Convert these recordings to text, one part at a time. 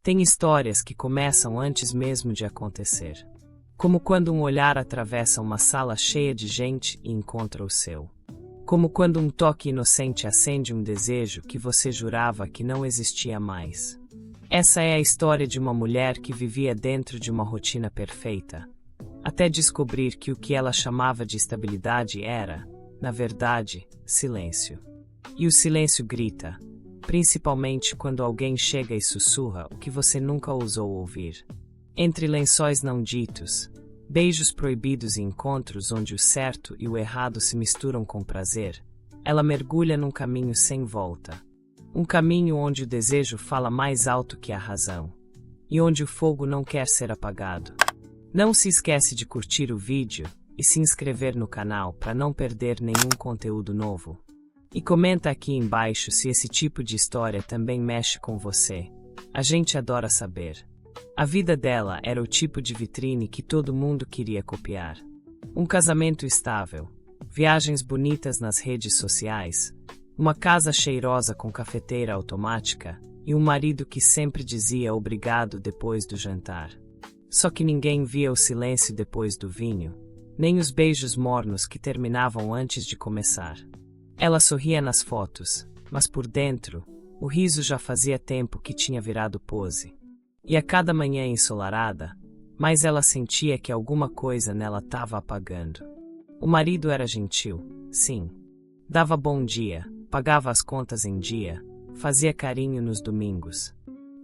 Tem histórias que começam antes mesmo de acontecer. Como quando um olhar atravessa uma sala cheia de gente e encontra o seu. Como quando um toque inocente acende um desejo que você jurava que não existia mais. Essa é a história de uma mulher que vivia dentro de uma rotina perfeita, até descobrir que o que ela chamava de estabilidade era, na verdade, silêncio. E o silêncio grita, principalmente quando alguém chega e sussurra o que você nunca ousou ouvir. Entre lençóis não ditos, beijos proibidos e encontros onde o certo e o errado se misturam com prazer, ela mergulha num caminho sem volta. Um caminho onde o desejo fala mais alto que a razão. E onde o fogo não quer ser apagado. Não se esquece de curtir o vídeo e se inscrever no canal para não perder nenhum conteúdo novo. E comenta aqui embaixo se esse tipo de história também mexe com você. A gente adora saber. A vida dela era o tipo de vitrine que todo mundo queria copiar. Um casamento estável, viagens bonitas nas redes sociais, uma casa cheirosa com cafeteira automática e um marido que sempre dizia obrigado depois do jantar. Só que ninguém via o silêncio depois do vinho, nem os beijos mornos que terminavam antes de começar. Ela sorria nas fotos, mas por dentro, o riso já fazia tempo que tinha virado pose. E a cada manhã ensolarada, mais ela sentia que alguma coisa nela estava apagando. O marido era gentil, sim. Dava bom dia, pagava as contas em dia, fazia carinho nos domingos.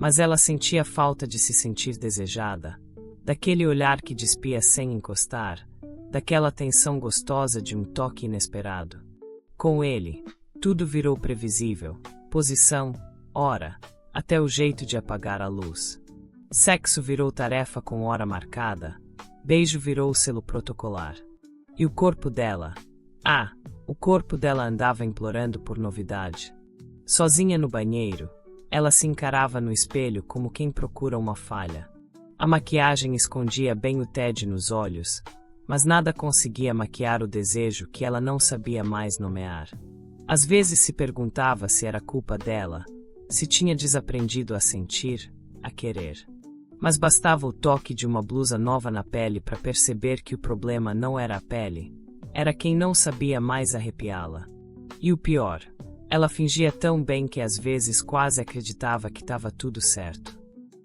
Mas ela sentia falta de se sentir desejada, daquele olhar que despia sem encostar, daquela tensão gostosa de um toque inesperado. Com ele, tudo virou previsível, posição, hora, até o jeito de apagar a luz. Sexo virou tarefa com hora marcada, beijo virou selo protocolar. E o corpo dela? O corpo dela andava implorando por novidade. Sozinha no banheiro, ela se encarava no espelho como quem procura uma falha. A maquiagem escondia bem o tédio nos olhos, mas nada conseguia maquiar o desejo que ela não sabia mais nomear. Às vezes se perguntava se era culpa dela, se tinha desaprendido a sentir, a querer. Mas bastava o toque de uma blusa nova na pele para perceber que o problema não era a pele, era quem não sabia mais arrepiá-la. E o pior, ela fingia tão bem que às vezes quase acreditava que estava tudo certo.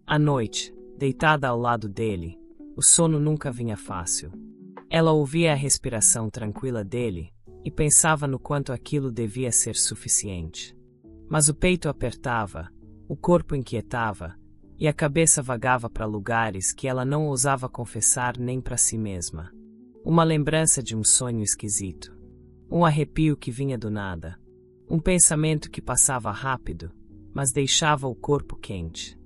À noite, deitada ao lado dele, o sono nunca vinha fácil. Ela ouvia a respiração tranquila dele e pensava no quanto aquilo devia ser suficiente. Mas o peito apertava, o corpo inquietava, e a cabeça vagava para lugares que ela não ousava confessar nem para si mesma. Uma lembrança de um sonho esquisito. Um arrepio que vinha do nada. Um pensamento que passava rápido, mas deixava o corpo quente.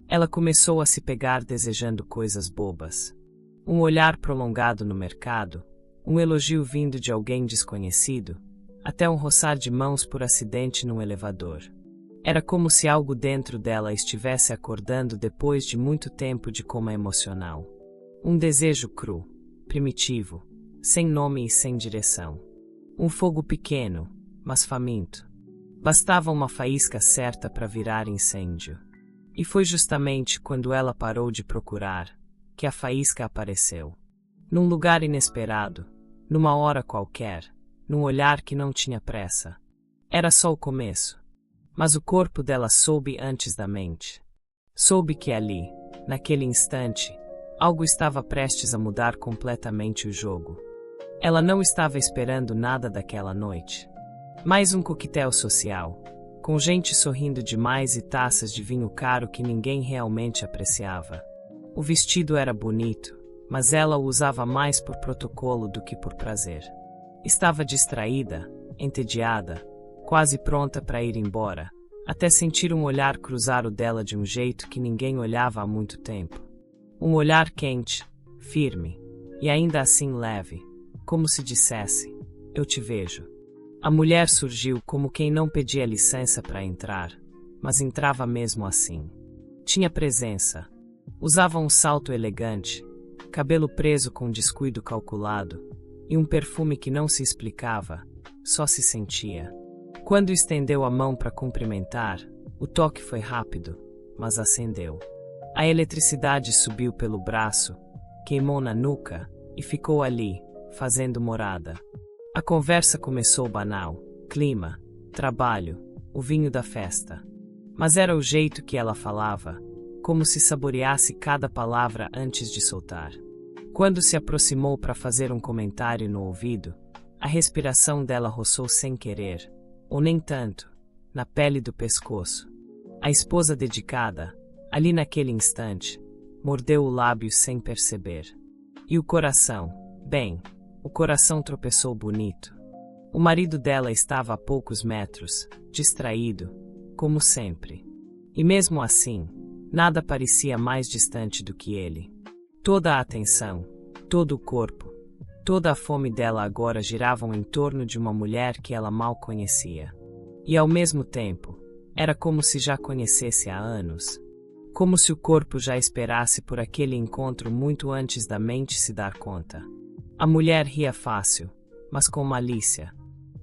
Ela começou a se pegar desejando coisas bobas. Um olhar prolongado no mercado, um elogio vindo de alguém desconhecido, até um roçar de mãos por acidente num elevador. Era como se algo dentro dela estivesse acordando depois de muito tempo de coma emocional. Um desejo cru, primitivo, sem nome e sem direção. Um fogo pequeno, mas faminto. Bastava uma faísca certa para virar incêndio. E foi justamente quando ela parou de procurar que a faísca apareceu. Num lugar inesperado, numa hora qualquer, num olhar que não tinha pressa. Era só o começo. Mas o corpo dela soube antes da mente. Soube que ali, naquele instante, algo estava prestes a mudar completamente o jogo. Ela não estava esperando nada daquela noite. Mais um coquetel social, com gente sorrindo demais e taças de vinho caro que ninguém realmente apreciava. O vestido era bonito, mas ela o usava mais por protocolo do que por prazer. Estava distraída, entediada, quase pronta para ir embora, até sentir um olhar cruzar o dela de um jeito que ninguém olhava há muito tempo. Um olhar quente, firme, e ainda assim leve, como se dissesse, eu te vejo. A mulher surgiu como quem não pedia licença para entrar, mas entrava mesmo assim. Tinha presença. Usava um salto elegante, cabelo preso com descuido calculado, e um perfume que não se explicava, só se sentia. Quando estendeu a mão para cumprimentar, o toque foi rápido, mas acendeu. A eletricidade subiu pelo braço, queimou na nuca e ficou ali, fazendo morada. A conversa começou banal: clima, trabalho, o vinho da festa. Mas era o jeito que ela falava, como se saboreasse cada palavra antes de soltar. Quando se aproximou para fazer um comentário no ouvido, a respiração dela roçou sem querer, ou nem tanto, na pele do pescoço. A esposa dedicada, ali naquele instante, mordeu o lábio sem perceber. E o coração? Bem, o coração tropeçou bonito. O marido dela estava a poucos metros, distraído, como sempre. E mesmo assim, nada parecia mais distante do que ele. Toda a atenção, todo o corpo, toda a fome dela agora giravam em torno de uma mulher que ela mal conhecia. E ao mesmo tempo, era como se já conhecesse há anos. Como se o corpo já esperasse por aquele encontro muito antes da mente se dar conta. A mulher ria fácil, mas com malícia.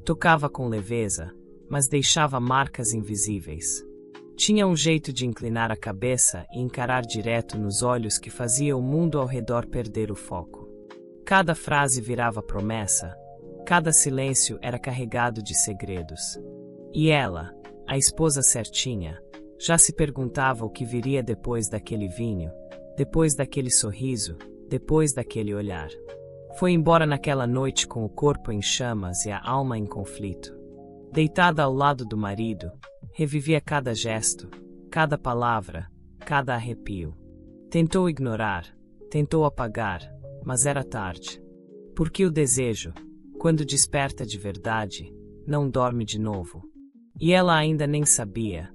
Tocava com leveza, mas deixava marcas invisíveis. Tinha um jeito de inclinar a cabeça e encarar direto nos olhos que fazia o mundo ao redor perder o foco. Cada frase virava promessa, cada silêncio era carregado de segredos. E ela, a esposa certinha, já se perguntava o que viria depois daquele vinho, depois daquele sorriso, depois daquele olhar. Foi embora naquela noite com o corpo em chamas e a alma em conflito. Deitada ao lado do marido, revivia cada gesto, cada palavra, cada arrepio. Tentou ignorar, tentou apagar, mas era tarde. Porque o desejo, quando desperta de verdade, não dorme de novo. E ela ainda nem sabia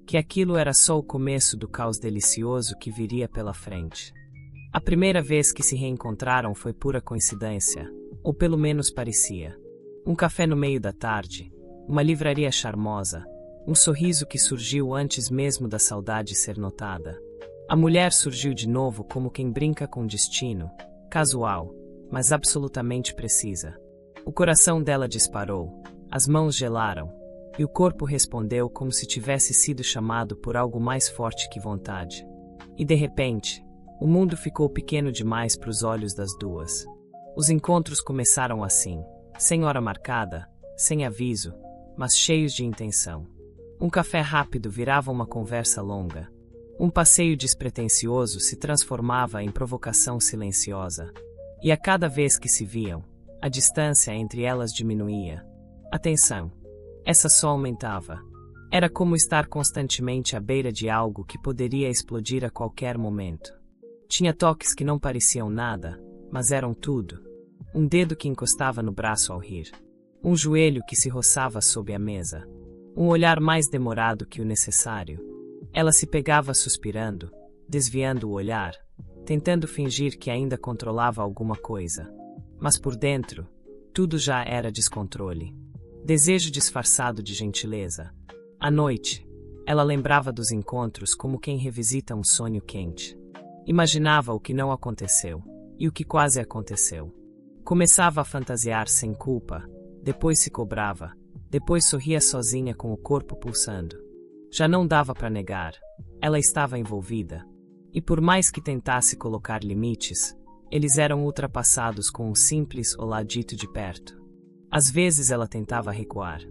que aquilo era só o começo do caos delicioso que viria pela frente. A primeira vez que se reencontraram foi pura coincidência, ou pelo menos parecia. Um café no meio da tarde, uma livraria charmosa, um sorriso que surgiu antes mesmo da saudade ser notada. A mulher surgiu de novo como quem brinca com o destino, casual, mas absolutamente precisa. O coração dela disparou, as mãos gelaram, e o corpo respondeu como se tivesse sido chamado por algo mais forte que vontade. E de repente, o mundo ficou pequeno demais para os olhos das duas. Os encontros começaram assim, sem hora marcada, sem aviso, mas cheios de intenção. Um café rápido virava uma conversa longa. Um passeio despretensioso se transformava em provocação silenciosa. E a cada vez que se viam, a distância entre elas diminuía. A tensão, essa só aumentava. Era como estar constantemente à beira de algo que poderia explodir a qualquer momento. Tinha toques que não pareciam nada, mas eram tudo. Um dedo que encostava no braço ao rir. Um joelho que se roçava sob a mesa. Um olhar mais demorado que o necessário. Ela se pegava suspirando, desviando o olhar, tentando fingir que ainda controlava alguma coisa. Mas por dentro, tudo já era descontrole. Desejo disfarçado de gentileza. À noite, ela lembrava dos encontros como quem revisita um sonho quente. Imaginava o que não aconteceu, e o que quase aconteceu. Começava a fantasiar sem culpa, depois se cobrava, depois sorria sozinha com o corpo pulsando. Já não dava para negar, ela estava envolvida. E por mais que tentasse colocar limites, eles eram ultrapassados com um simples olá dito de perto. Às vezes ela tentava recuar.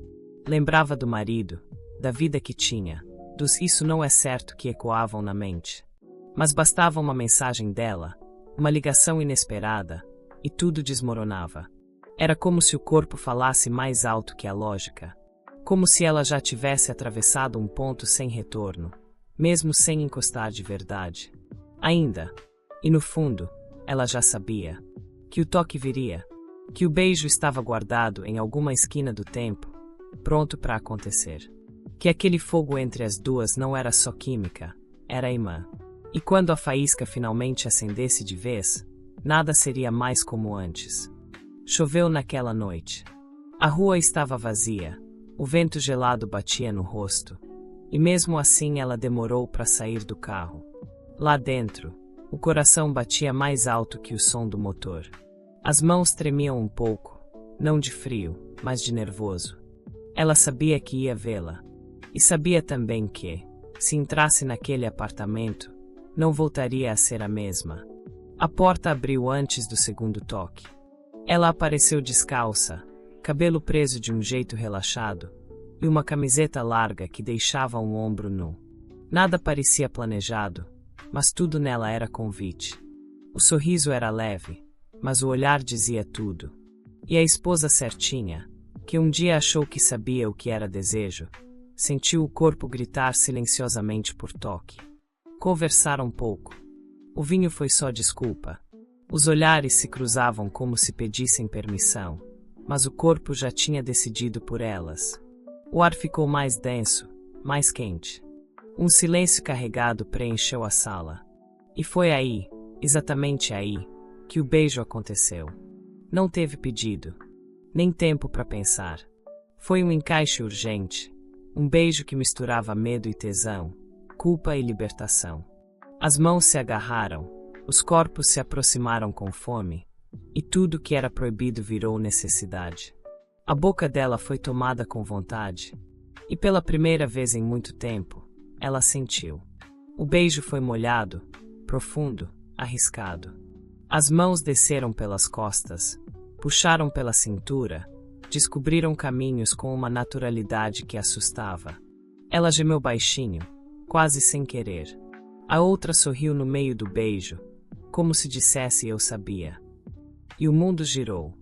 Lembrava do marido, da vida que tinha, dos isso não é certo que ecoavam na mente. Mas bastava uma mensagem dela, uma ligação inesperada, e tudo desmoronava. Era como se o corpo falasse mais alto que a lógica. Como se ela já tivesse atravessado um ponto sem retorno, mesmo sem encostar de verdade. Ainda, e no fundo, ela já sabia, que o toque viria, que o beijo estava guardado em alguma esquina do tempo, pronto para acontecer. Que aquele fogo entre as duas não era só química, era imã. E quando a faísca finalmente acendesse de vez, nada seria mais como antes. Choveu naquela noite. A rua estava vazia, o vento gelado batia no rosto, e mesmo assim ela demorou para sair do carro. Lá dentro, o coração batia mais alto que o som do motor. As mãos tremiam um pouco, não de frio, mas de nervoso. Ela sabia que ia vê-la, e sabia também que, se entrasse naquele apartamento, não voltaria a ser a mesma. A porta abriu antes do segundo toque. Ela apareceu descalça, cabelo preso de um jeito relaxado, e uma camiseta larga que deixava um ombro nu. Nada parecia planejado, mas tudo nela era convite. O sorriso era leve, mas o olhar dizia tudo. E a esposa certinha, que um dia achou que sabia o que era desejo, sentiu o corpo gritar silenciosamente por toque. Conversaram um pouco. O vinho foi só desculpa. Os olhares se cruzavam como se pedissem permissão, mas o corpo já tinha decidido por elas. O ar ficou mais denso, mais quente. Um silêncio carregado preencheu a sala. E foi aí, exatamente aí, que o beijo aconteceu. Não teve pedido, nem tempo para pensar. Foi um encaixe urgente, um beijo que misturava medo e tesão, culpa e libertação. As mãos se agarraram, os corpos se aproximaram com fome, e tudo que era proibido virou necessidade. A boca dela foi tomada com vontade, e pela primeira vez em muito tempo, ela sentiu. O beijo foi molhado, profundo, arriscado. As mãos desceram pelas costas, puxaram pela cintura, descobriram caminhos com uma naturalidade que assustava. Ela gemeu baixinho, quase sem querer. A outra sorriu no meio do beijo, como se dissesse eu sabia. E o mundo girou.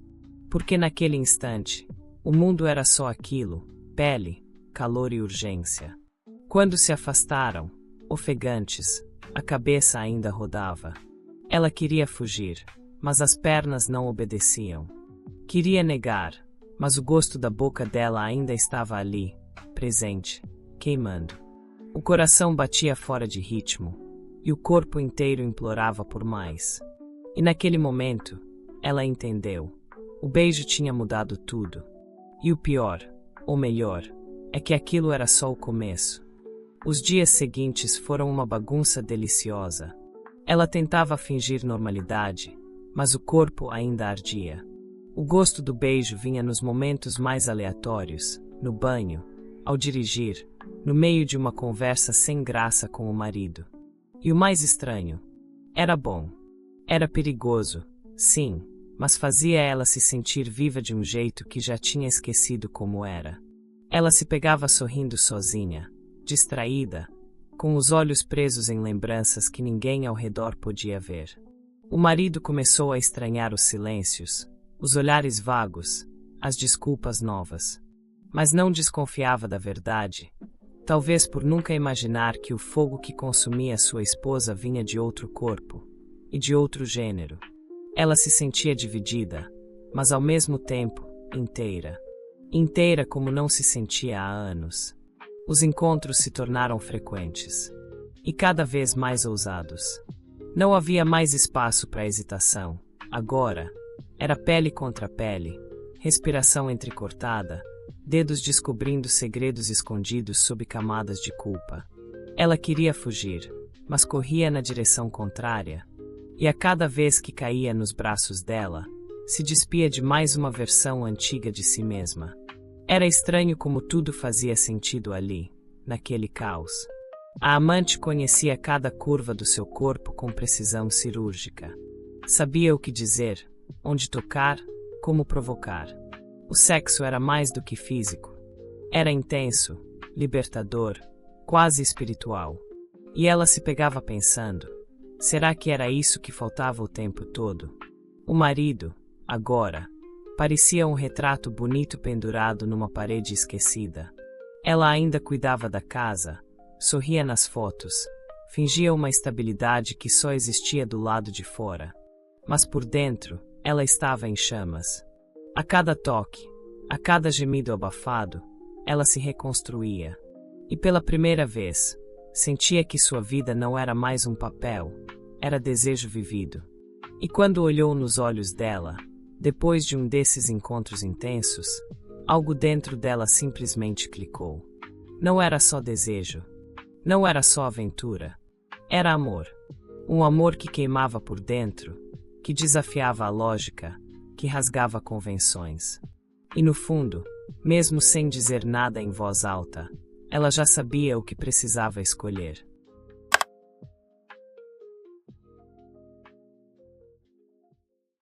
Porque naquele instante, o mundo era só aquilo, pele, calor e urgência. Quando se afastaram, ofegantes, a cabeça ainda rodava. Ela queria fugir, mas as pernas não obedeciam. Queria negar, mas o gosto da boca dela ainda estava ali, presente, queimando. O coração batia fora de ritmo, e o corpo inteiro implorava por mais. E naquele momento, ela entendeu. O beijo tinha mudado tudo. E o pior, ou melhor, é que aquilo era só o começo. Os dias seguintes foram uma bagunça deliciosa. Ela tentava fingir normalidade, mas o corpo ainda ardia. O gosto do beijo vinha nos momentos mais aleatórios, no banho, ao dirigir, no meio de uma conversa sem graça com o marido. E o mais estranho, era bom. Era perigoso, sim, mas fazia ela se sentir viva de um jeito que já tinha esquecido como era. Ela se pegava sorrindo sozinha, distraída, com os olhos presos em lembranças que ninguém ao redor podia ver. O marido começou a estranhar os silêncios, os olhares vagos, as desculpas novas. Mas não desconfiava da verdade, talvez por nunca imaginar que o fogo que consumia sua esposa vinha de outro corpo, e de outro gênero. Ela se sentia dividida, mas ao mesmo tempo, inteira. Inteira como não se sentia há anos. Os encontros se tornaram frequentes, e cada vez mais ousados. Não havia mais espaço para hesitação. Agora, era pele contra pele, respiração entrecortada, dedos descobrindo segredos escondidos sob camadas de culpa. Ela queria fugir, mas corria na direção contrária, e a cada vez que caía nos braços dela, se despia de mais uma versão antiga de si mesma. Era estranho como tudo fazia sentido ali, naquele caos. A amante conhecia cada curva do seu corpo com precisão cirúrgica. Sabia o que dizer, onde tocar, como provocar. O sexo era mais do que físico. Era intenso, libertador, quase espiritual. E ela se pegava pensando, será que era isso que faltava o tempo todo? O marido, agora, parecia um retrato bonito pendurado numa parede esquecida. Ela ainda cuidava da casa, sorria nas fotos, fingia uma estabilidade que só existia do lado de fora. Mas por dentro, ela estava em chamas. A cada toque, a cada gemido abafado, ela se reconstruía. E pela primeira vez, sentia que sua vida não era mais um papel, era desejo vivido. E quando olhou nos olhos dela, depois de um desses encontros intensos, algo dentro dela simplesmente clicou. Não era só desejo. Não era só aventura. Era amor. Um amor que queimava por dentro, que desafiava a lógica, que rasgava convenções. E no fundo, mesmo sem dizer nada em voz alta, ela já sabia o que precisava escolher.